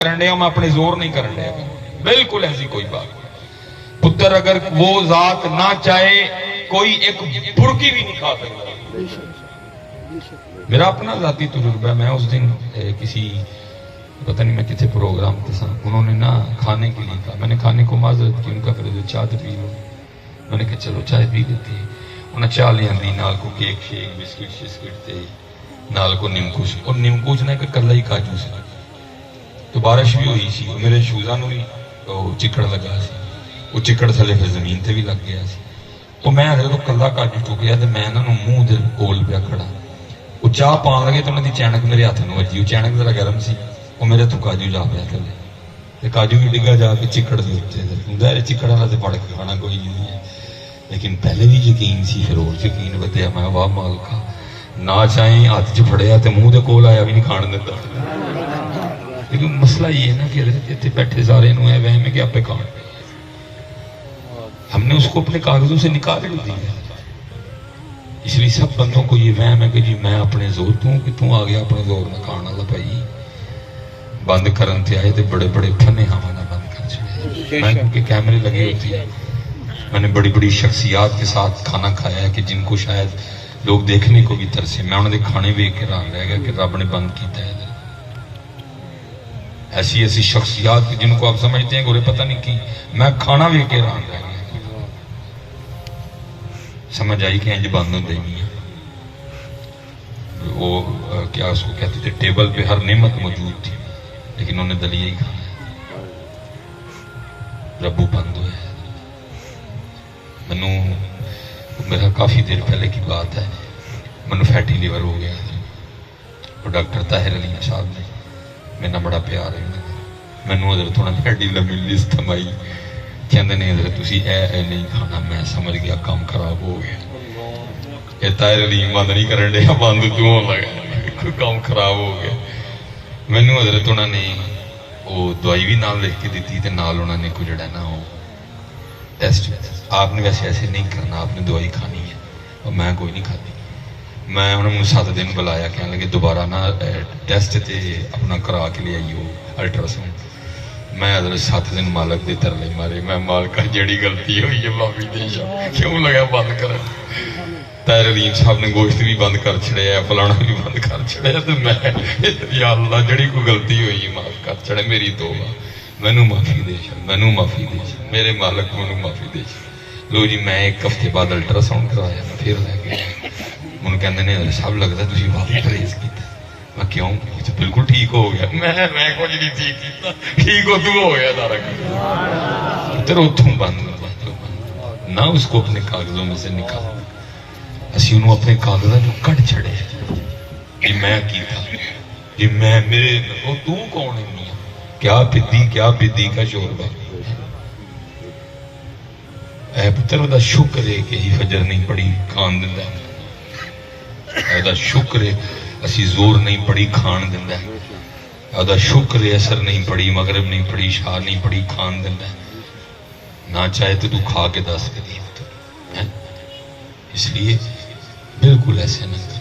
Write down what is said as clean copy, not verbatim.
करन डया, मैं अपने जोर नहीं करन डया, बिल्कुल ऐसी कोई बात। पुत्र अगर वो जात ना चाहे कोई एक बुरकी भी नहीं खा सकता। मेरा अपना जाती तजुर्बा, मैं उस दिन किसी पता नहीं मैं किसी प्रोग्राम के साथ, उन्होंने ना खाने के लिए कहा, मैंने खाने को माजरत की, उनका फिर चाय तो पी लो, मैंने कहा चलो चाय पी लेती है। उन्हें चाह लिया नाल को केक शेक बिस्किट शिस्किट थे नाल को निमकुश, और निमकुश ने कला ही काजू से, तो बारिश भी हुई सी, मेरे शूज़ा भी तो चिकड़ लगा सी, वो चिकड़ थले फिर जमीन से भी लग गया सी। तो मैं जो कला काजू चुकया तो मैं इन्होंने मूँह दे कोल पिया खड़ा, वो चाह पान लगे तो उन्होंने चैनक मेरे हाथ में वजी, चैनक जरा गर्म सी, वो मेरे तो काजू जा पाया थले, काजू भी डिगा जाके चिकड़ के उत्ते, चिकड़ वाला तो फड़ के खाना कोई नहीं है। लेकिन पहले भी यकीन सी, फिर और यकीन बदया, मैं वाह मालका, ना चाहे हाथ च फड़िया तो मूँह के कोल आया भी नहीं खाण दिता। लेकिन मसला ये है ना कि इतने बैठे सारे है वहम है कि आपे खान, हमने उसको अपने कागजों से निकाल दिया। इसलिए सब बंदों को ये वहम है कि जी मैं अपने जोर तू कि तू आ गया अपने जोर में खाने वाला भाई, बंद करन ते आए तो बड़े बड़े फने हवाना बंद कर छड़े। मैं क्योंकि कैमरे लगे होते हैं, मैंने बड़ी बड़ी शख्सियात के साथ खाना खाया है कि जिनको शायद लोग देखने को भी तरसे, मैं उन्होंने खाने वेख के हैरान रह गया कि रब ने बंद किया है। ऐसी ऐसी शख्सियात जिनको आप समझते हैं गोरे पता नहीं की, मैं खाना वेख के हैरान रह गया, समझ आई कि इंज बंद होते नहीं है। वो क्या उसको कहते थे, टेबल पे हर नेमत मौजूद थी लेकिन उन्हें दलिया ही खाना, रब्बू बंद हुआ। मैनू मेरा काफी देर पहले की बात है, मैनू फैटी लीवर हो गया, और डॉक्टर ताहिर अली साहब ने मेरा बड़ा प्यार है, मैनू उधर थोड़ा फैटी लंबी लिस्ट थमाई, कहते ने इधर तुसी ए नहीं खाना, मैं समझ गया काम खराब हो गया, ये ताहिर अली बंद नहीं करन दिया, बंद तू होने लगा, काम खराब हो गया। मैनू उधर तो उन्होंने वो दवाई भी नाल लिख के दी ते नाल उन्होंने कोई जड़ा ना हो टेस्ट, आपने वैसे ऐसे नहीं करना, आपने दवाई खानी है, और मैं कोई नहीं खाती। मैं उन्होंने 7 दिन बुलाया, कहने लगे दोबारा ना टेस्ट ते अपना करा के ले आइयो अल्ट्रासाउंड। मैं अदर 7 दिन मालक दे तरले मारे, मैं मालका जड़ी गलती हुई है माफी दे, क्यों लगा बंद कर। ताहिर अलीम साहब ने गोश्त भी बंद कर छड़िया, फलाना भी बंद कर छड़िया, तो मैं या अल्लाह जड़ी कोई गलती हुई माफ कर छड़े, मेरी तौबा, मैनू माफी दे, मैनू माफी दे, मेरे मालक मैनू माफी दे। लो जी मैं 1 हफ्ते बाद अल्ट्रासाउंड करवाया, मैं फिर लै गया, मैनू कहते ने सब लगता तुम वाकई परहेज किया। मैं क्यों, तो बिल्कुल ठीक हो गया, मैं कुछ नहीं ठीक किया, ठीक हो तू हो गया सारा कुछ, तेरे उतों बंद ना, उसको अपने कागजों में से निकाल, असी उन्होंने अपने कागजा जो कट छड़े कि मैं किया, कि मैं मेरे वो तू कौन है, क्या बिद्दी का शोरबा। ऐ पुत्र शुक्र है कि ही फजर नहीं पड़ी खान दिंदा, ऐदा शुक्र है असी जोर नहीं पड़ी खान दिंदा, ऐदा शुक्र है असर नहीं पड़ी मगरब नहीं पड़ी इशा नहीं पड़ी खान दिंदा, ना चाहे तो तू खा के दस कदी। इसलिए बिल्कुल ऐसे नहीं।